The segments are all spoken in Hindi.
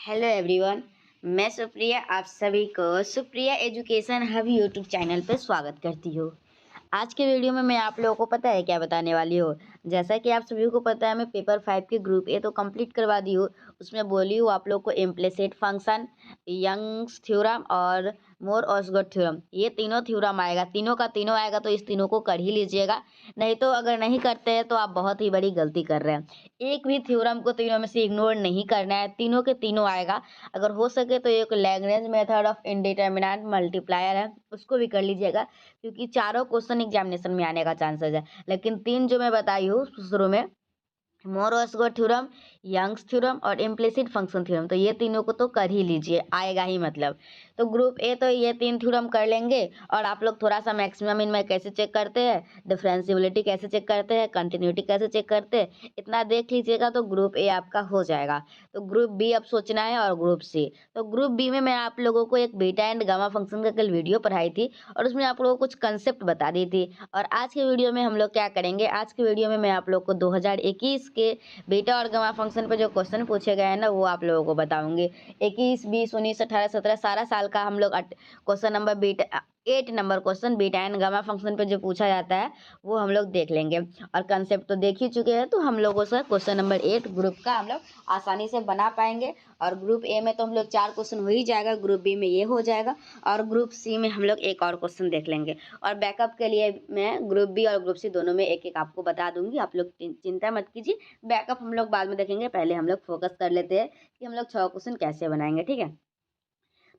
Hello everyone. मैं सुप्रिया आप सभी को Supriya education hub YouTube channel पर स्वागत करती हूँ। आज के वीडियो में मैं आप लोगों को पता है क्या बताने वाली हूँ। जैसा कि आप सभी को पता है मैं पेपर 5 के ग्रुप ए तो कंप्लीट करवा दी हूँ। उसमें बोली हूँ आप लोग को इम्प्लिसिट फंक्शन, यंग्स थ्योरम और मोर ऑसगोट थ्योरम, ये तीनों थ्योरम आएगा। तीनों का तीनों आएगा तो इस तीनों को कर ही लीजिएगा। नहीं तो अगर नहीं करते हैं तो आप बहुत ही बड़ी गलती कर रहे हैं। एक भी थ्योरम को तीनों में से इग्नोर नहीं करना है, तीनों के तीनों आएगा। अगर हो सके तो एक Lagrange method of indeterminate multiplier है, उसको भी कर लीजिएगा क्योंकि चारों क्वेश्चन एग्जामिनेशन में आने का चांसेस है। लेकिन तीन जो मैं बताई हूँ शुरू में, मोर-ऑसगोट थ्योरम, यंग्स थ्योरम और इम्प्लिसिट फंक्शन थ्योरम, तो ये तीनों को तो कर ही लीजिए, आएगा ही मतलब। तो ग्रुप ए तो ये तीन थ्योरम कर लेंगे। और आप लोग थोड़ा सा मैक्सिमम मिनिमम कैसे चेक करते हैं, डिफरेंशियबिलिटी कैसे चेक करते हैं, कंटिन्यूटी कैसे चेक करते हैं, इतना देख लीजिएगा तो ग्रुप ए आपका हो जाएगा। तो ग्रुप बी अब सोचना है और ग्रुप सी। तो ग्रुप बी में मैं आप लोगों को एक बीटा एंड गामा फंक्शन का कल वीडियो पढ़ाई थी और उसमें आप लोगों को कुछ कंसेप्ट बता दी थी। और आज के वीडियो में हम लोग क्या करेंगे, आज के वीडियो में मैं आप लोग को 2021 के बीटा और गामा फंक्शन पे जो क्वेश्चन पूछे गए हैं ना, वो आप लोगों को बताऊंगी। 21, 20, 19, 18, 17 सारा साल का हम लोग question number beta 8 number question beta and gamma function पे जो पूछा जाता है वो हम लोग देख लेंगे। और कंसेप्ट तो देख ही चुके हैं, तो हम लोगों से क्वेश्चन नंबर 8 ग्रुप का हम लोग आसानी से बना पाएंगे। और ग्रुप ए में तो हम लोग 4 क्वेश्चन हो ही जाएगा, ग्रुप बी में ये हो जाएगा और ग्रुप सी में हम लोग एक और क्वेश्चन देख लेंगे। और बैकअप के लिए मैं ग्रुप बी और ग्रुप सी दोनों में एक एक आपको बता दूंगी, आप लोग चिंता मत कीजिए। बैकअप हम लोग बाद में देखेंगे, पहले हम लोग फोकस कर लेते हैं कि हम लोग 6 क्वेश्चन कैसे बनाएंगे। ठीक है,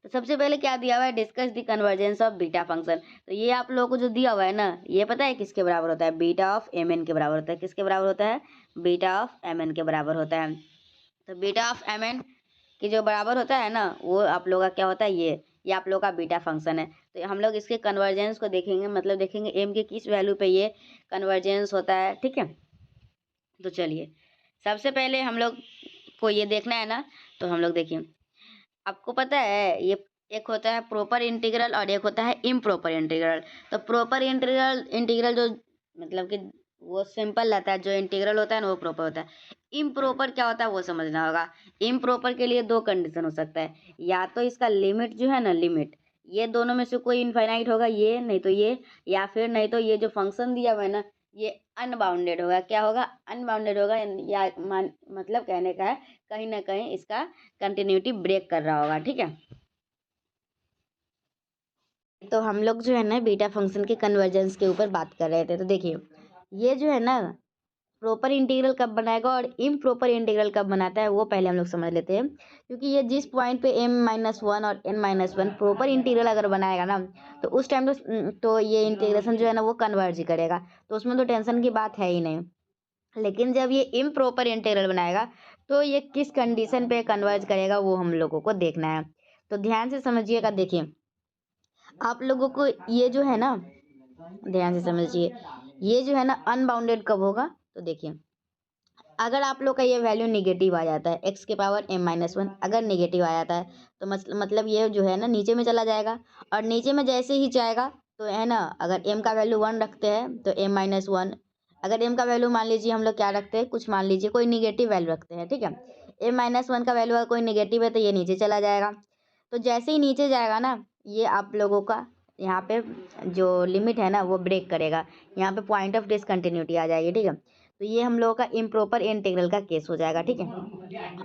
तो सबसे पहले क्या दिया हुआ है, discuss the convergence of beta function. तो ये आप लोगों को जो दिया हुआ है ना, ये पता है किसके बराबर होता है, बीटा ऑफ एम एन के बराबर होता है। किसके बराबर होता है, बीटा ऑफ एम एन के बराबर होता है। तो बीटा ऑफ एम एन की जो बराबर होता है ना, वो आप लोगों का क्या होता है, ये आप लोगों का बीटा फंक्शन है। तो हम लोग इसके कन्वर्जेंस को देखेंगे, मतलब देखेंगे एम के किस वैल्यू पे ये कन्वर्जेंस होता है। ठीक है, तो चलिए सबसे पहले हम लोग को ये देखना है ना, तो हम लोग देखिए, आपको पता है ये एक होता है प्रॉपर इंटीग्रल और एक होता है इम्प्रॉपर इंटीग्रल। तो प्रॉपर इंटीग्रल इंटीग्रल जो मतलब कि वो सिंपल रहता है, जो इंटीग्रल होता है ना वो प्रॉपर होता है। इम्प्रॉपर क्या होता है वो समझना होगा। इम्प्रॉपर के लिए दो कंडीशन हो सकता है, या तो इसका लिमिट जो है ना, लिमिट ये दोनों में से कोई इनफाइनाइट होगा, ये नहीं तो ये, या फिर नहीं तो ये जो फंक्शन दिया हुआ है ना ये अनबाउंडेड होगा। क्या होगा, अनबाउंडेड होगा। या मतलब कहने का है कहीं ना कहीं इसका कंटिन्यूटी ब्रेक कर रहा होगा। ठीक है, तो हम लोग जो है ना बीटा फंक्शन के कन्वर्जेंस के ऊपर बात कर रहे थे। तो देखिए ये जो है ना प्रॉपर इंटीग्रल कब बनाएगा और इम्प्रॉपर इंटीग्रल कब बनाता है वो पहले हम लोग समझ लेते हैं। क्योंकि ये जिस पॉइंट पे m-1 और n-1 प्रॉपर इंटीग्रल अगर बनाएगा ना, तो उस टाइम तो ये इंटीग्रेशन जो है ना वो कन्वर्ज ही करेगा, तो उसमें तो टेंशन की बात है ही नहीं। लेकिन जब ये इम्प्रॉपर इंटीग्रल बनाएगा तो ये किस कंडीशन पे कन्वर्ज करेगा वो हम लोगों को देखना है। तो ध्यान से समझिएगा। देखिए आप लोगों को ये जो है ना, ध्यान से समझिए, ये जो है ना अनबाउंडेड कब होगा। तो देखिए अगर आप लोग का ये वैल्यू निगेटिव आ जाता है, x के पावर m-1 अगर निगेटिव आ जाता है तो मतलब ये जो है ना नीचे में चला जाएगा। और नीचे में जैसे ही जाएगा तो है ना, अगर m का वैल्यू 1 रखते हैं तो m-1, अगर m का वैल्यू मान लीजिए हम लोग क्या रखते हैं, कुछ मान लीजिए कोई निगेटिव वैल्यू रखते हैं। ठीक है, m-1 का वैल्यू अगर कोई निगेटिव है तो ये नीचे चला जाएगा। तो जैसे ही नीचे जाएगा ना, ये आप लोगों का यहाँ पे जो लिमिट है ना वो ब्रेक करेगा, यहाँ पे पॉइंट ऑफ डिसकंटिन्यूटी आ जाएगी। ठीक है, तो ये हम लोगों का इम्प्रॉपर इंटीग्रल का केस हो जाएगा। ठीक है,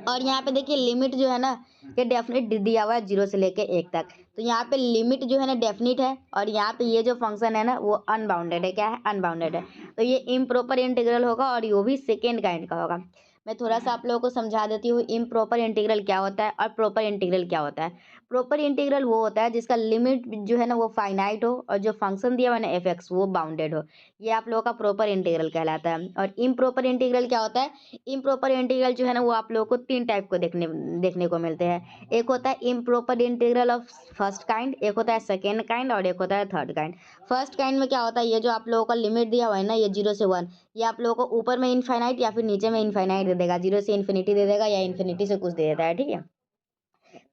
और यहाँ पे देखिए लिमिट जो है ना ये डेफिनेट दिया हुआ है 0 से लेके 1 तक। तो यहाँ पे लिमिट जो है ना डेफिनेट है और यहाँ पे ये जो फंक्शन है ना वो अनबाउंडेड है। क्या है, अनबाउंडेड है। तो ये इम्प्रॉपर इंटीग्रल होगा और ये भी सेकेंड काइंड का होगा। मैं थोड़ा सा आप लोगों को समझा देती हूँ इम्प्रॉपर इंटीग्रल क्या होता है और प्रॉपर इंटीग्रल क्या होता है। प्रॉपर इंटीग्रल वो होता है जिसका लिमिट जो है ना वो फाइनाइट हो और जो फंक्शन दिया हुआ है ना एफ एक्स वो बाउंडेड हो, ये आप लोगों का प्रॉपर इंटीग्रल कहलाता है। और इम्प्रॉपर इंटीग्रल क्या होता है, इम्प्रॉपर इंटीग्रल जो है ना वो आप लोगों को 3 टाइप को देखने को मिलते हैं। एक होता है improper integral of first kind, एक होता है सेकेंड काइंड और एक होता है थर्ड काइंड। फर्स्ट काइंड में क्या होता है, ये जो आप लोगों का लिमिट दिया हुआ है ना ये 0 से 1, ये आप लोगों को ऊपर में इनफाइनाइट या फिर नीचे में इनफाइनाइट दे देगा, 0 से इन्फिनिटी दे देगा या इन्फिनिटी से कुछ दे देता है। ठीक है,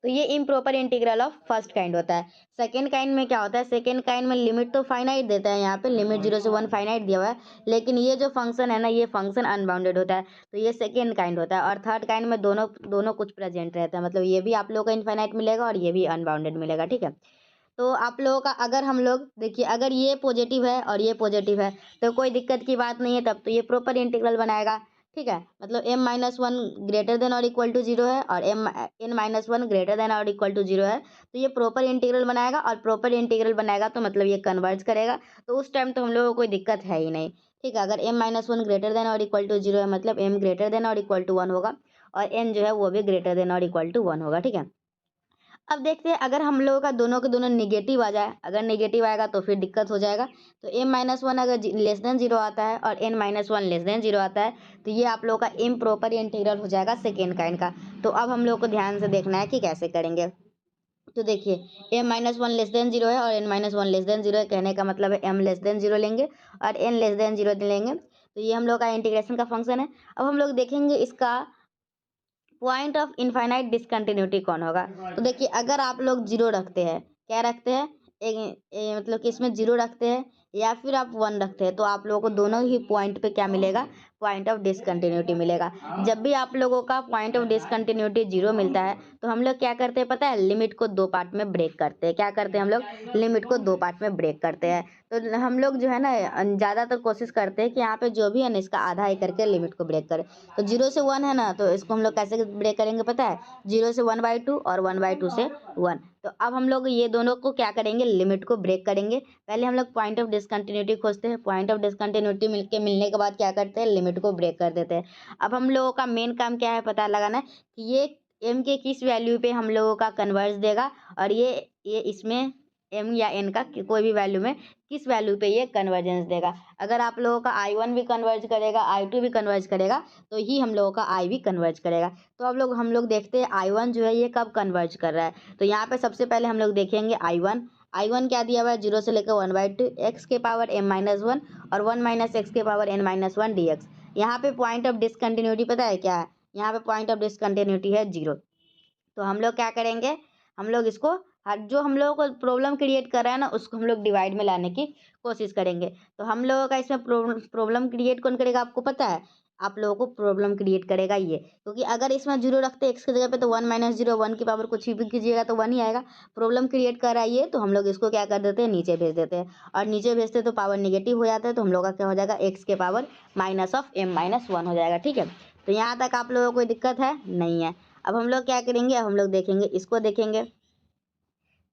तो ये improper integral of first kind होता है। सेकेंड काइंड में क्या होता है, सेकेंड काइंड में लिमिट तो फाइनाइट देता है, यहाँ पे लिमिट 0 से 1 फाइनाइट दिया हुआ है, लेकिन ये जो फंक्शन है ना, ये फंक्शन अनबाउंडेड होता है, तो ये सेकेंड काइंड होता है। और थर्ड काइंड में दोनों दोनों कुछ प्रेजेंट रहता है, मतलब ये भी आप लोगों को इनफाइनाइट मिलेगा और ये भी अनबाउंडेड मिलेगा, ठीक है। तो आप लोगों का अगर हम लोग देखिए, अगर ये पॉजिटिव है और ये पॉजिटिव है तो कोई दिक्कत की बात नहीं है, तब तो ये प्रॉपर इंटीग्रल बनाएगा, ठीक है। मतलब m-1 ग्रेटर देन और इक्वल टू 0 है और n-1 ग्रेटर देन और इक्वल टू 0 है, तो ये प्रॉपर इंटीग्रल बनाएगा, और प्रॉपर इंटीग्रल बनाएगा तो मतलब ये कन्वर्ज करेगा, तो उस टाइम तो हम लोगों को कोई दिक्कत है ही नहीं, ठीक है। अगर m-1 ग्रेटर देन और इक्वल टू 0 है मतलब m ग्रेटर देन और इक्वल टू 1 होगा, और n जो है वो भी ग्रेटर देन और इक्वल टू 1 होगा, ठीक है। अब देखते हैं, अगर हम लोगों का दोनों के दोनों निगेटिव आ जाए, अगर निगेटिव आएगा तो फिर दिक्कत हो जाएगा। तो m-1 अगर लेस देन 0 आता है और n-1 लेस देन 0 आता है, तो ये आप लोगों का इम्प्रॉपर इंटीग्रल हो जाएगा सेकेंड काइंड का। तो अब हम लोग को ध्यान से देखना है कि कैसे करेंगे। तो देखिए, m-1 लेस देन 0 है और n-1 लेस देन 0 है, कहने का मतलब है m लेस देन 0 लेंगे और n लेस देन 0 लेंगे, तो ये हम लोग का इंटीग्रेशन का फंक्शन है। अब हम लोग देखेंगे इसका पॉइंट ऑफ इनफाइनाइट डिसकंटिन्यूटी कौन होगा। तो देखिए, अगर आप लोग 0 रखते हैं, क्या रखते हैं, मतलब कि इसमें 0 रखते हैं या फिर आप 1 रखते हैं, तो आप लोगों को दोनों ही पॉइंट पे क्या मिलेगा, पॉइंट ऑफ डिसकंटिन्यूटी मिलेगा। जब भी आप लोगों का पॉइंट ऑफ डिसकंटिन्यूटी 0 मिलता है, तो हम लोग क्या करते हैं पता है, लिमिट को 2 पार्ट में ब्रेक करते हैं। क्या करते हैं हम लोग, लिमिट को 2 पार्ट में ब्रेक करते हैं। तो हम लोग जो है ना, ज़्यादातर कोशिश करते हैं कि यहाँ पे जो भी है ना, इसका आधा ही करके लिमिट को ब्रेक करें। तो 0 से 1 है ना, तो इसको हम लोग कैसे ब्रेक करेंगे पता है, 0 से 1/2 और 1/2 से 1। तो अब हम लोग ये दोनों को क्या करेंगे, लिमिट को ब्रेक करेंगे। पहले हम लोग पॉइंट ऑफ डिसकंटिन्यूटी खोजते हैं, पॉइंट ऑफ डिसकंटिन्यूटी मिलने के बाद क्या करते हैं, लिमिट को ब्रेक कर देते हैं। अब हम लोगों का मेन काम क्या है, पता लगाना है कि ये m के किस वैल्यू पे हम लोगों का कन्वर्ज देगा, और ये इसमें m या n का कोई भी वैल्यू में किस वैल्यू पे ये कन्वर्जेंस देगा। अगर आप लोगों का I1 भी कन्वर्ज करेगा, I2 भी कन्वर्ज करेगा, तो ही हम लोगों का I भी कन्वर्ज करेगा। तो अब हम लोग देखते हैं I1 जो है ये कब कन्वर्ज कर रहा है। तो यहाँ पे सबसे पहले हम लोग देखेंगे I1 क्या दिया हुआ है, 0 से लेकर 1/2 x के पावर m-1 और 1 - x के पावर n-1 dx। यहाँ पे पॉइंट ऑफ डिसकंटिन्यूटी पता है क्या है, यहाँ पे पॉइंट ऑफ डिसकंटिन्यूटी है 0। तो हम लोग क्या करेंगे, हम लोग इसको जो हम लोगों को प्रॉब्लम क्रिएट कर रहा है ना, उसको हम लोग डिवाइड में लाने की कोशिश करेंगे। तो हम लोगों का इसमें प्रॉब्लम क्रिएट कौन करेगा, आपको पता है, आप लोगों को प्रॉब्लम क्रिएट करेगा ये, क्योंकि अगर इसमें 0 रखते हैं x की जगह पे, तो 1 - 0 1 की पावर कुछ भी कीजिएगा तो 1 ही आएगा। प्रॉब्लम क्रिएट कर रहा है ये, तो हम लोग इसको क्या कर देते हैं, नीचे भेज देते हैं, और नीचे भेजते हैं तो पावर निगेटिव हो जाता है, तो हम लोग का क्या हो जाएगा, x के पावर -m-1 हो जाएगा, ठीक है। तो यहाँ तक आप लोगों को कोई दिक्कत है नहीं है। अब हम लोग क्या करेंगे, अब हम लोग देखेंगे, इसको देखेंगे।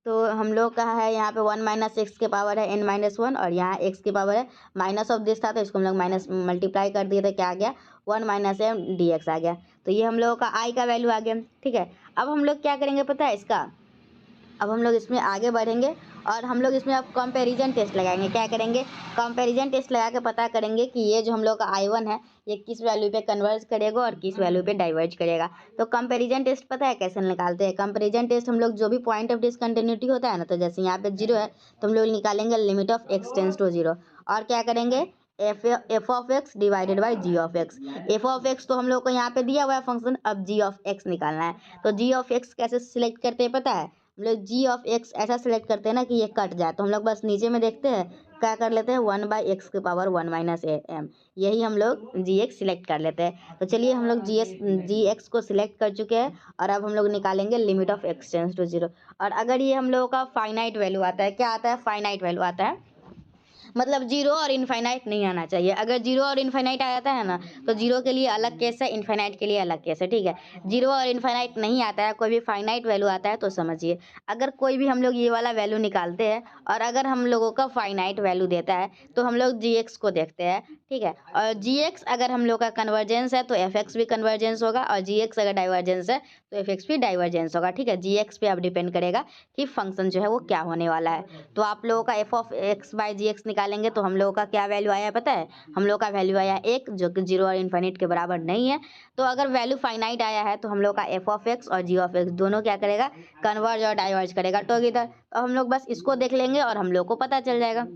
तो हम लोग का है यहाँ पे 1 - x के पावर है n-1, और यहाँ x की पावर है माइनस ऑफ दिस था, तो इसको हम लोग माइनस मल्टीप्लाई कर दिए, तो क्या आ गया, 1 - m dx आ गया। तो ये हम लोगों का i का वैल्यू आ गया, ठीक है। अब हम लोग क्या करेंगे पता है इसका, अब हम लोग इसमें आगे बढ़ेंगे और हम लोग इसमें अब कंपैरिजन टेस्ट लगाएंगे। क्या करेंगे, कंपैरिजन टेस्ट लगा के पता करेंगे कि ये जो हम लोग का I1 है, ये किस वैल्यू पे कन्वर्ज करेगा और किस वैल्यू पे डाइवर्ज करेगा। तो कंपैरिजन टेस्ट पता है कैसे निकालते हैं, कंपैरिजन टेस्ट हम लोग जो भी पॉइंट ऑफ डिसकंटिन्यूटी होता है ना, तो जैसे यहाँ पे 0 है, तो हम लोग निकालेंगे limit of x tends to 0, और क्या करेंगे, f of x divided by g of x। f of x तो हम लोग को यहाँ पे दिया हुआ है फंक्शन, अब g ऑफ x निकालना है। तो g ऑफ x कैसे सिलेक्ट करते हैं पता है, हम लोग g ऑफ x ऐसा सिलेक्ट करते हैं ना कि ये कट जाए, तो हम लोग बस नीचे में देखते हैं, क्या कर लेते हैं, 1/x के पावर 1 - m, यही हम लोग gx सिलेक्ट कर लेते हैं। तो चलिए हम लोग gx को सिलेक्ट कर चुके हैं, और अब हम लोग निकालेंगे limit of x tends to 0। और अगर ये हम लोगों का फाइनाइट वैल्यू आता है, क्या आता है, फाइनाइट वैल्यू आता है, मतलब 0 और इनफाइनाइट नहीं आना चाहिए। अगर 0 और इनफाइनाइट आ जाता है ना, तो 0 के लिए अलग केस है, इनफाइनाइट के लिए अलग केस है, ठीक है। 0 और इनफाइनाइट नहीं आता है, कोई भी फाइनाइट वैल्यू आता है तो समझिए, अगर कोई भी हम लोग ये वाला वैल्यू निकालते हैं और अगर हम लोगों का फाइनाइट वैल्यू देता है, तो हम लोग gx को देखते हैं, ठीक है। और gx अगर हम लोग का कन्वर्जेंस है तो fx भी कन्वर्जेंस होगा, और gx अगर डाइवर्जेंस है तो fx भी डाइवर्जेंस होगा, ठीक है। gx पे अब डिपेंड करेगा कि फंक्शन जो है वो क्या होने वाला है। तो आप लोगों का f of x by gx निकालेंगे, तो हम लोगों का क्या वैल्यू आया पता है, हम लोग का वैल्यू आया 1, जो कि 0 और इनफाइनाइट के बराबर नहीं है। तो अगर वैल्यू फाइनाइट आया है, तो हम लोग का f ऑफ x और g ऑफ x दोनों क्या करेगा, कन्वर्ज और डाइवर्ज करेगा टुगेदर। तो हम लोग बस इसको देख लेंगे और हम लोग को पता चल जाएगा।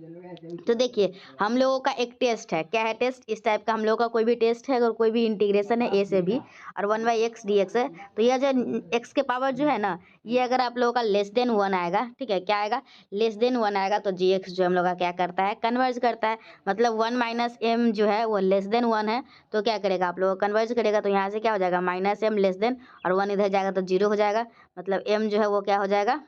तो देखिए हम लोगों का एक टेस्ट है, क्या है टेस्ट, इस टाइप का हम लोगों का कोई भी टेस्ट है, अगर कोई भी इंटीग्रेशन है ए से बी और 1/x dx है, तो यह जो x के पावर जो है ना, ये अगर आप लोगों का लेस देन 1 आएगा, ठीक है, क्या आएगा, लेस देन 1 आएगा, तो gx जो हम लोग का क्या करता है, कन्वर्ज करता है। मतलब 1 माइनस एम जो है वो लेस देन 1 है, तो क्या करेगा आप लोग कन्वर्ज करेगा, तो यहाँ से क्या हो जाएगा, माइनस एम लेस देन, और 1 इधर जाएगा तो 0 हो जाएगा। मतलब m जो है वो क्या हो जाएगा,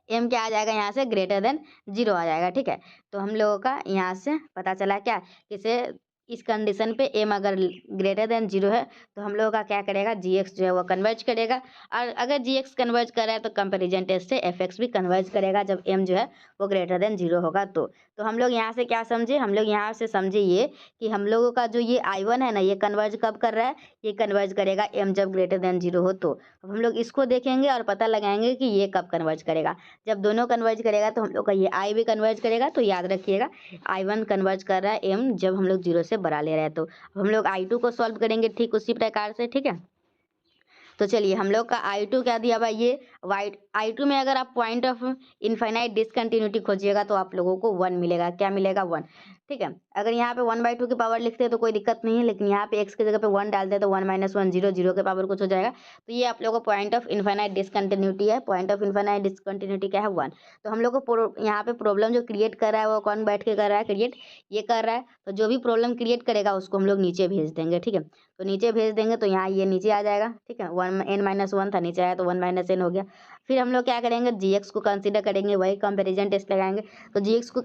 एम क्या आ जाएगा, यहाँ से ग्रेटर देन 0 आ जाएगा, ठीक है। तो हम लोगों का यहाँ से पता चला क्या, किसे, इस कंडीशन पे एम अगर ग्रेटर देन 0 है, तो हम लोगों का क्या करेगा, gx जो है वो कन्वर्ज करेगा। और अगर gx कन्वर्ज कर रहा है तो कंपेरिजन टेस्ट से fx भी कन्वर्ज करेगा जब m जो है वो ग्रेटर देन 0 होगा। तो हम लोग यहाँ से क्या समझे, हम लोग यहाँ से समझे ये कि हम लोगों का जो ये I1 है ना, ये कन्वर्ज कब कर रहा है, ये कन्वर्ज करेगा m जब ग्रेटर देन 0 हो। तो अब हम लोग इसको देखेंगे और पता लगाएंगे कि ये कब कन्वर्ज करेगा। जब दोनों कन्वर्ज करेगा तो हम लोग का ये आई भी कन्वर्ज करेगा, तो याद रखिएगा I1 कन्वर्ज कर रहा है एम जब हम लोग 0 से बड़ा ले रहे हैं। तो हम लोग I2 को सॉल्व करेंगे ठीक उसी प्रकार से, ठीक है। तो चलिए हम लोग का I2 क्या दिया भाई, ये वाइट I2 में अगर आप पॉइंट ऑफ इनफाइनाइट डिसकंटिन्यूटी खोजिएगा तो आप लोगों को 1 मिलेगा, क्या मिलेगा, 1, ठीक है। अगर यहाँ पे 1/2 की पावर लिखते हैं तो कोई दिक्कत नहीं है, लेकिन यहाँ पे x की जगह पे 1 डालते हैं तो 1 - 1 0 0 के पावर कुछ हो जाएगा। तो ये आप लोगों को पॉइंट ऑफ इनफाइनाइट डिसकंटिन्यूटी है, पॉइंट ऑफ इनफाइनाइट डिसकंटिन्यूटी क्या है, 1। तो हम लोग को यहाँ पे प्रॉब्लम जो क्रिएट कर रहा है वो कौन बैठ के कर रहा है, क्रिएट ये कर रहा है। तो जो भी प्रॉब्लम क्रिएट करेगा उसको हम लोग नीचे भेज देंगे, ठीक है। तो नीचे भेज देंगे तो यहाँ ये नीचे आ जाएगा, ठीक है, 1 n - 1 था, नीचे आया तो 1 - n हो गया। फिर हम लोग क्या करेंगे, gx को कंसीडर करेंगे, वही कंपैरिजन टेस्ट लगाएंगे। तो gx को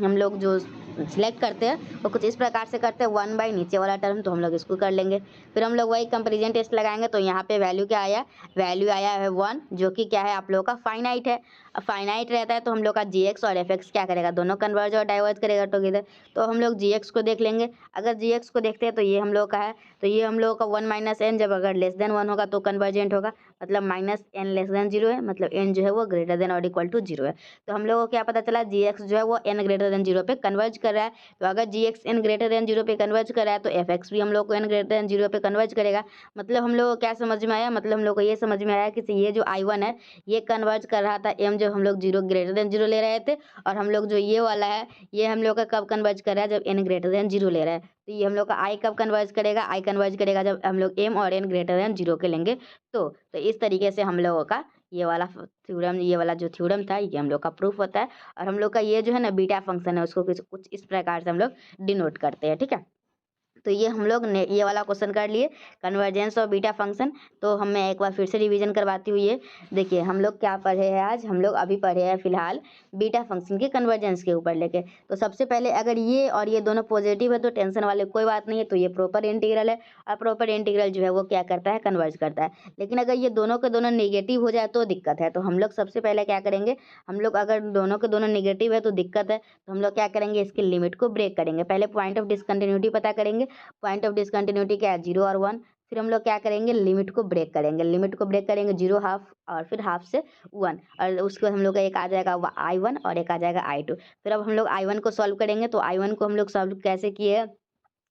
हम लोग जो सिलेक्ट करते हैं वो कुछ इस प्रकार से करते हैं, 1 बाई नीचे वाला टर्म, तो हम लोग इसको कर लेंगे। फिर हम लोग वही कंपैरिजन टेस्ट लगाएंगे, तो यहाँ पे वैल्यू क्या आया, वैल्यू आया है 1, जो कि क्या है आप लोगों का फाइनाइट है। अब फाइनाइट रहता है तो हम लोग का gx और fx क्या करेगा, दोनों कन्वर्ज और डाइवर्ज करेगा टुगेदर। तो हम लोग gx को देख लेंगे, अगर gx को देखते हैं तो ये हम लोग का है, तो ये हम लोगों का 1 - n जब अगर लेस देन 1 होगा तो कन्वर्जेंट होगा, मतलब -n लेस देन 0 है, मतलब n जो है वो ग्रेटर देन और इक्वल टू 0 है। तो हम लोगों को क्या पता चला, gx जो है वो n ग्रेटर देन 0 पे कन्वर्ज कर रहा है। तो अगर gx n ग्रेटर देन 0 पे कन्वर्ज कर रहा है तो fx भी हम लोग को n ग्रेटर देन 0 पे कन्वर्ज करेगा। मतलब हम लोग को क्या समझ में आया, मतलब हम लोग को ये समझ में आया कि ये जो I1 है ये कन्वर्ज कर रहा था m जब हम लोग 0 ग्रेटर देन 0 ले रहे थे, और हम लोग जो ये वाला है ये हम लोग का कब कन्वर्ज कर रहा है, जब n ग्रेटर देन 0 ले रहा है। तो ये हम लोग का I कब कन्वर्ज करेगा, I कन्वर्ज करेगा जब हम लोग m और n ग्रेटर देन 0 के लेंगे। तो इस तरीके से हम लोगों का ये वाला थ्योरम, ये वाला जो थ्योरम था ये हम लोग का प्रूफ होता है। और हम लोग का ये जो है ना बीटा फंक्शन है उसको कुछ इस प्रकार से हम लोग डिनोट करते हैं, ठीक है। तो ये हम लोग ने ये वाला क्वेश्चन कर लिए, कन्वर्जेंस ऑफ बीटा फंक्शन। तो हम मैं एक बार फिर से रिवीजन करवाती हूँ। ये देखिए हम लोग क्या पढ़े हैं आज, हम लोग अभी पढ़े हैं फिलहाल बीटा फंक्शन के कन्वर्जेंस के ऊपर लेके। तो सबसे पहले अगर ये और ये दोनों पॉजिटिव है तो टेंशन वाले कोई बात नहीं है, तो ये प्रॉपर इंटीग्रल है, और प्रॉपर इंटीग्रल जो है वो क्या करता है, कन्वर्ज करता है। लेकिन अगर ये दोनों के दोनों नेगेटिव हो जाए तो दिक्कत है। तो हम लोग सबसे पहले क्या करेंगे, हम लोग अगर दोनों के दोनों नेगेटिव है तो दिक्कत है, तो हम लोग क्या करेंगे, इसकी लिमिट को ब्रेक करेंगे। पहले पॉइंट ऑफ डिसकंटिन्यूटी पता करेंगे, पॉइंट ऑफ डिसकंटिन्यूटी क्या है, 0 और 1। फिर हम लोग क्या करेंगे, लिमिट को ब्रेक करेंगे, लिमिट को ब्रेक करेंगे 0 हाफ और फिर हाफ से 1, और उसके बाद हम लोग का एक आ जाएगा I1 और एक आ जाएगा I2। फिर अब हम लोग I1 को सॉल्व करेंगे, तो I1 को हम लोग सॉल्व कैसे किए,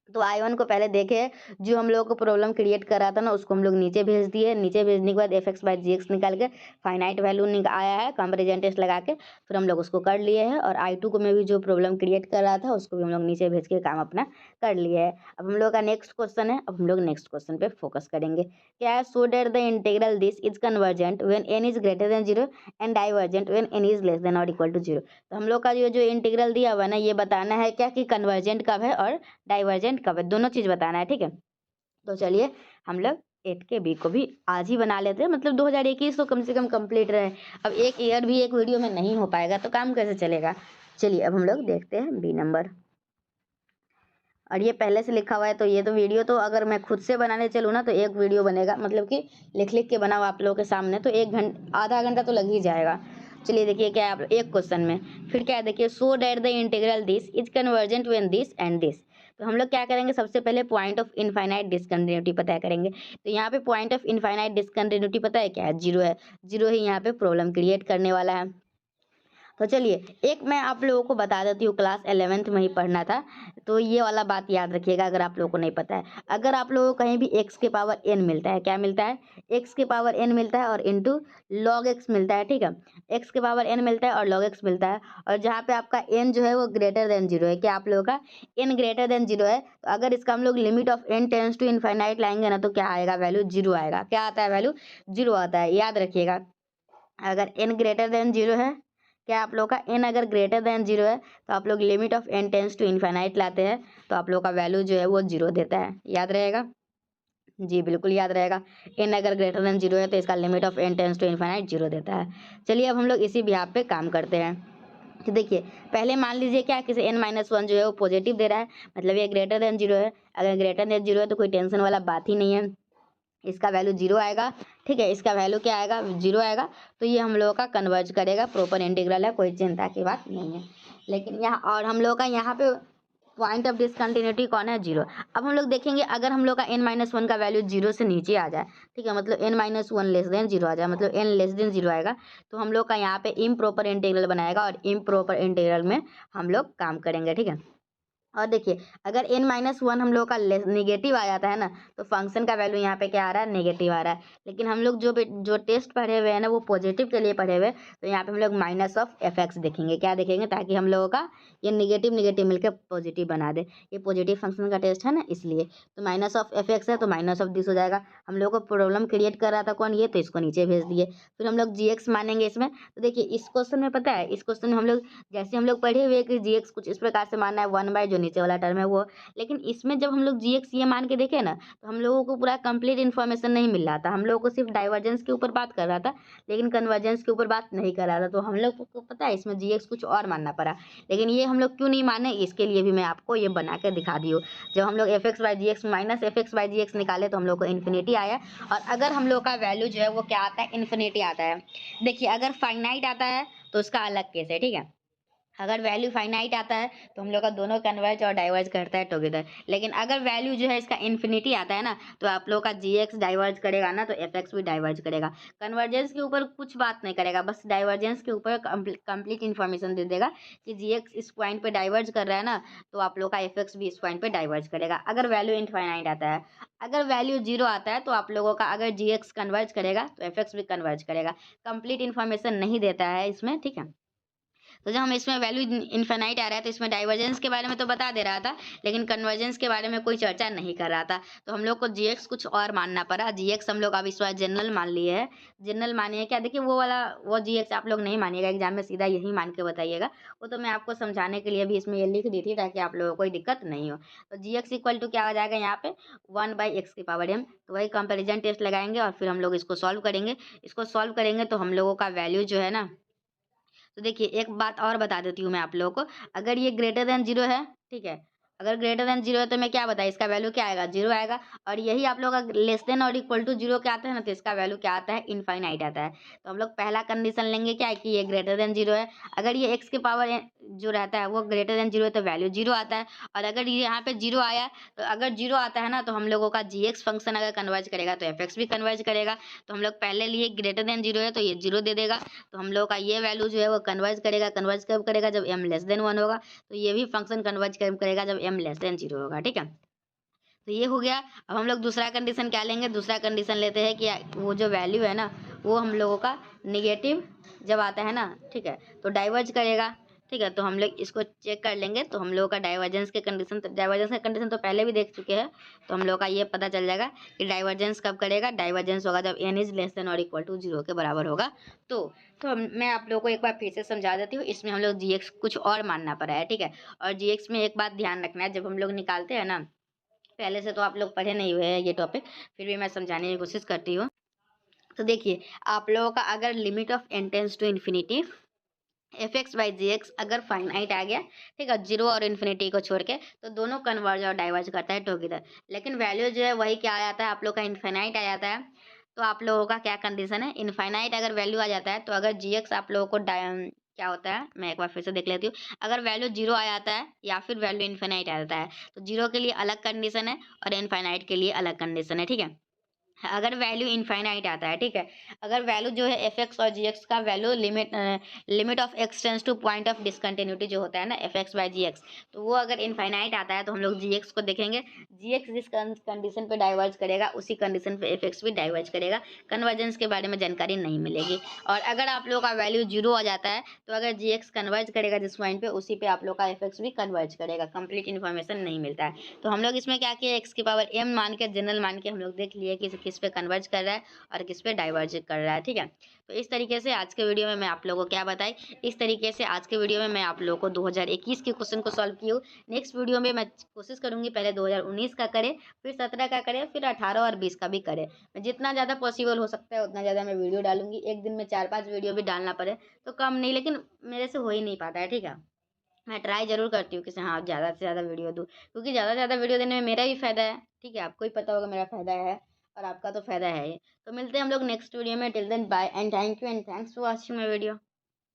तो I1 को पहले देखे, जो हम लोगों को प्रॉब्लम क्रिएट कर रहा था ना उसको हम लोग नीचे भेज दिए। नीचे भेजने के बाद fx/gx निकाल के फाइनाइट वैल्यू आया है कंपैरिजन टेस्ट लगा के, फिर हम लोग उसको कर लिए हैं। और I2 को में भी जो प्रॉब्लम क्रिएट कर रहा था उसको भी हम लोग नीचे भेज के काम अपना कर लिए है। अब हम लोग का नेक्स्ट क्वेश्चन है, अब हम लोग नेक्स्ट क्वेश्चन पे फोकस करेंगे। क्या है, so that the integral this is convergent when n is greater than 0 and divergent when n is less than और इक्वल टू 0। तो हम लोग का जो इंटीग्रल दिया हुआ है ना, ये बताना है क्या कि कन्वर्जेंट कब है और डाइवर्जेंट कब है, दोनों चीज बताना है, ठीक है। तो चलिए हम लोग 8 के बी को भी आज ही बना लेते हैं, मतलब 2021 तो कम से कम कंप्लीट रहे। अब एक ईयर भी एक वीडियो में नहीं हो पाएगा तो काम कैसे चलेगा। चलिए अब हम लोग देखते हैं बी नंबर, और ये पहले से लिखा हुआ है। तो ये तो वीडियो तो अगर मैं खुद से बनाने चलूँ ना तो एक वीडियो बनेगा, मतलब कि लिख के बनाओ आप लोगों के सामने तो आधा घंटा तो लग ही जाएगा। चलिए देखिए क्या है आप एक क्वेश्चन में, फिर क्या है देखिए, so that the integral this is convergent when this and this. तो हम लोग क्या करेंगे, सबसे पहले पॉइंट ऑफ इनफाइनाइट डिसकंटिन्यूटी पता करेंगे। तो यहाँ पे पॉइंट ऑफ इनफाइनाइट डिसकंटिन्यूटी पता है क्या है, 0 है। 0 ही यहाँ पे प्रॉब्लम क्रिएट करने वाला है। तो चलिए एक मैं आप लोगों को बता देती हूँ, क्लास 11th में ही पढ़ना था, तो ये वाला बात याद रखिएगा अगर आप लोगों को नहीं पता है। अगर आप लोगों को कहीं भी x के पावर n मिलता है, क्या मिलता है, x के पावर n मिलता है और इंटू log x मिलता है, ठीक है, x के पावर n मिलता है और log x मिलता है, और जहाँ पे आपका n जो है वो ग्रेटर देन जीरो है, क्या आप लोगों का n ग्रेटर देन जीरो है, तो अगर इसका हम लोग limit of n tends to infinite लाएंगे ना, तो क्या आएगा, वैल्यू जीरो आएगा। क्या आता है, वैल्यू जीरो आता है, याद रखिएगा। अगर n ग्रेटर देन जीरो है, क्या आप लोग का n अगर ग्रेटर देन जीरो है, तो आप लोग limit of n tends to infinite लाते हैं, तो आप लोग का वैल्यू जो है वो जीरो देता है। याद रहेगा, जी बिल्कुल याद रहेगा। n अगर ग्रेटर देन जीरो है तो इसका limit of n tends to infinite zero देता है। चलिए अब हम लोग इसी बिहाफ पे काम करते हैं। तो देखिए पहले मान लीजिए क्या, किसी n-1 जो है वो पॉजिटिव दे रहा है, मतलब ये ग्रेटर देन जीरो है। अगर ग्रेटर देन जीरो है तो कोई टेंशन वाला बात ही नहीं है, इसका वैल्यू जीरो आएगा, ठीक है, इसका वैल्यू क्या आएगा, जीरो आएगा। तो ये हम लोगों का कन्वर्ज करेगा, प्रॉपर इंटीग्रल है, कोई चिंता की बात नहीं है। लेकिन यहाँ और हम लोग का यहाँ पे पॉइंट ऑफ डिसकंटिन्यूटी कौन है, जीरो। अब हम लोग देखेंगे अगर हम लोग का n-1 का वैल्यू जीरो से नीचे आ जाए, ठीक है, मतलब n-1 लेस देन जीरो आ जाए, मतलब n लेस देन जीरो आएगा, तो हम लोग का यहाँ पे इम्प्रॉपर इंटीग्रल बनाएगा, और इम्प्रॉपर इंटीग्रल में हम लोग काम करेंगे, ठीक है। और देखिए अगर n-1 हम लोग का नेगेटिव आ जाता है ना, तो फंक्शन का वैल्यू यहाँ पे क्या आ रहा है, नेगेटिव आ रहा है। लेकिन हम लोग जो टेस्ट पढ़े हुए हैं ना, वो पॉजिटिव के लिए पढ़े हुए, तो यहाँ पे हम लोग माइनस ऑफ एफ एक्स देखेंगे, क्या देखेंगे, ताकि हम लोगों का ये नेगेटिव नेगेटिव मिलकर पॉजिटिव बना दे। ये पॉजिटिव फंक्शन का टेस्ट है ना, इसलिए तो माइनस ऑफ एफ एक्स है, तो माइनस ऑफ दिस हो जाएगा। हम लोग को प्रॉब्लम क्रिएट कर रहा था कौन, ये, तो इसको नीचे भेज दिए। फिर हम लोग जी एक्स मानेंगे इसमें। तो देखिए इस क्वेश्चन में पता है, इस क्वेश्चन में हम लोग जैसे हम लोग पढ़े हुए कि जी एक्स कुछ इस प्रकार से मानना है, 1 जो नीचे वाला टर्म है वो। लेकिन इसमें जब हम लोग जी एक्स ये मान के देखे ना, तो हम लोगों को पूरा कंप्लीट इन्फॉर्मेशन नहीं मिल रहा था, हम लोगों को सिर्फ डाइवर्जेंस के ऊपर बात कर रहा था, लेकिन कन्वर्जेंस के ऊपर बात नहीं कर रहा था। तो हम लोग को पता है इसमें जी एक्स कुछ और मानना पड़ा। लेकिन ये हम लोग क्यों नहीं माने, इसके लिए भी मैं आपको ये बना के दिखा दी हूँ। जब हम लोग f x by g x minus f x by g x निकाले, तो हम लोग को इन्फिनिटी आया। और अगर हम लोग का वैल्यू जो है वो क्या आता है, इन्फिनिटी आता है। देखिए अगर फाइनाइट आता है तो उसका अलग केस है, ठीक है। अगर वैल्यू फाइनाइट आता है तो हम लोग का दोनों कन्वर्ज और डाइवर्ज करता है टुगेदर। लेकिन अगर वैल्यू जो है इसका इन्फिनिटी आता है ना, तो आप लोग का जी एक्स डाइवर्ज करेगा ना, तो एफ एक्स भी डाइवर्ज करेगा। कन्वर्जेंस के ऊपर कुछ बात नहीं करेगा, बस डाइवर्जेंस के ऊपर कंप्लीट इन्फॉर्मेशन दे देगा कि जी एक्स इस पॉइंट पे डाइवर्ज कर रहा है ना, तो आप लोग का एफ एक्स भी इस पॉइंट पे डाइवर्ज करेगा, अगर वैल्यू इनफाइनाइट आता है। अगर वैल्यू जीरो आता है तो आप लोगों का अगर जी एक्स कन्वर्ज करेगा तो एफ एक्स भी कन्वर्ज करेगा। कंप्लीट इन्फॉर्मेशन नहीं देता है इसमें, ठीक है। तो जब हम इसमें वैल्यू इनफाइनाइट आ रहा है, तो इसमें डाइवर्जेंस के बारे में तो बता दे रहा था, लेकिन कन्वर्जेंस के बारे में कोई चर्चा नहीं कर रहा था। तो हम लोग को जी एक्स कुछ और मानना पड़ा। जी एक्स हम लोग अब इस बार जनरल मान लिए है। जनरल मानिए क्या, देखिए वो वाला वो जी एक्स आप लोग नहीं मानिएगा एग्जाम में, सीधा यही मान के बताइएगा। वो तो मैं आपको समझाने के लिए भी इसमें ये लिख दी थी, ताकि आप लोगों को कोई दिक्कत नहीं हो। तो जी एक्स इक्वल टू क्या हो जाएगा यहाँ पे, 1/x की पावर m। तो वही कंपेरिजन टेस्ट लगाएंगे और फिर हम लोग इसको सॉल्व करेंगे। इसको सॉल्व करेंगे तो हम लोगों का वैल्यू जो है ना, तो देखिए एक बात और बता देती हूँ मैं आप लोगों को। अगर ये ग्रेटर देन जीरो है, ठीक है, अगर ग्रेटर देन जीरो है तो मैं क्या बताया, इसका वैल्यू क्या आएगा, जीरो आएगा। और यही आप लोग का लेस देन और इक्वल टू जीरो क्या आता है ना, तो इसका वैल्यू क्या आता है, इनफाइनाइट आता है। तो हम लोग पहला कंडीशन लेंगे क्या है, कि ये ग्रेटर देन जीरो है। अगर ये एक्स के पावर जो रहता है वो ग्रेटर देन जीरो है, तो वैल्यू जीरो आता है। और अगर ये यहाँ पे जीरो आया, तो अगर जीरो आता है ना, तो हम लोगों का जी एक्स फंक्शन अगर कन्वर्ज करेगा तो एफ एक्स भी कन्वर्ज करेगा। तो हम लोग पहले लिए ग्रेटर देन जीरो है, तो ये जीरो दे देगा। तो हम लोग का ये वैल्यू जो है वो कन्वर्ज करेगा। कन्वर्ज कब करेगा, जब m लेस देन 1 होगा। तो ये भी फंक्शन कन्वर्ज कब करेगा, जब m लेस देन 0 होगा, ठीक है। तो ये हो गया। अब हम लोग दूसरा कंडीशन क्या लेंगे, दूसरा कंडीशन लेते हैं कि वो जो वैल्यू है ना, वो हम लोगों का निगेटिव जब आता है ना, ठीक है, तो डाइवर्ज करेगा, ठीक है। तो हम लोग इसको चेक कर लेंगे। तो हम लोगों का डाइवर्जेंस के कंडीशन, तो डाइवर्जेंस का कंडीशन तो पहले भी देख चुके हैं। तो हम लोग का ये पता चल जाएगा कि डाइवर्जेंस कब करेगा, डाइवर्जेंस होगा जब n इज लेस देन और इक्वल टू 0 के बराबर होगा। मैं आप लोगों को एक बार फिर से समझा देती हूँ। इसमें हम लोग जी एक्स कुछ और मानना पड़ा है, ठीक है। और जी एक्स में एक बात ध्यान रखना है, जब हम लोग निकालते हैं ना, पहले से तो आप लोग पढ़े नहीं हुए हैं ये टॉपिक, फिर भी मैं समझाने की कोशिश करती हूँ। तो देखिए आप लोगों का अगर limit of n tends to infinity f x by g x अगर फाइनाइट आ गया, ठीक है, जीरो और इन्फिनिटी को छोड़ के, तो दोनों कन्वर्ज और डाइवर्ज करता है टुगेदर। लेकिन वैल्यू जो है वही क्या आ जाता है, आप लोग का इन्फिनाइट आ जाता है। तो आप लोगों का क्या कंडीशन है, इनफाइनाइट अगर वैल्यू आ जाता है, तो अगर जी एक्स आप लोगों को क्या होता है, मैं एक बार फिर से देख लेती हूँ। अगर वैल्यू जीरो आ जाता है या फिर वैल्यू इन्फिनाइट आ जाता है, तो जीरो के लिए अलग कंडीशन है और इनफाइनाइट के लिए अलग कंडीशन है, ठीक है। अगर वैल्यू इनफाइनाइट आता है, ठीक है, अगर वैल्यू जो है एफ एक्स और जी एक्स का value limit of x tends to point of discontinuity जो होता है ना f x by g x, तो वो अगर इनफाइनाइट आता है तो हम लोग जी एक्स को देखेंगे। जी एक्स जिस कंडीशन पे डाइवर्ज करेगा उसी कंडीशन पे एफ एक्स भी डाइवर्ज करेगा। कन्वर्जेंस के बारे में जानकारी नहीं मिलेगी। और अगर आप लोग का वैल्यू जीरो आ जाता है तो अगर जी एक्स कन्वर्ज करेगा जिस पॉइंट पे उसी पे आप लोग का एफ एक्स भी कन्वर्ज करेगा। कंप्लीट इन्फॉर्मेशन नहीं मिलता है। तो हम लोग इसमें क्या किए, एक्स की पावर एम मान के जनरल मान के हम लोग देख लिए कि किस पे कन्वर्ज कर रहा है और किस पे डाइवर्ज कर रहा है, ठीक है। तो इस तरीके से आज के वीडियो में मैं आप लोगों को क्या बताई, इस तरीके से आज के वीडियो में मैं आप लोगों को 2021 के क्वेश्चन को सॉल्व की हूँ। नेक्स्ट वीडियो में मैं कोशिश करूंगी पहले 2019 का करें, फिर 17 का करें, फिर 18 और 20 का भी करें। मैं जितना ज़्यादा पॉसिबल हो सकता है उतना ज़्यादा मैं वीडियो डालूंगी। एक दिन में 4-5 वीडियो भी डालना पड़े तो कम नहीं, लेकिन मेरे से हो ही नहीं पाता है, ठीक है। मैं ट्राई ज़रूर करती हूँ कि हाँ ज़्यादा से ज़्यादा वीडियो दूँ, क्योंकि ज़्यादा से ज़्यादा वीडियो देने में मेरा भी फ़ायदा है, ठीक है। आपको ही पता होगा मेरा फ़ायदा है और आपका तो फ़ायदा है ही। तो मिलते हैं हम लोग नेक्स्ट वीडियो में। Till then bye and thank you and thanks for watching my video.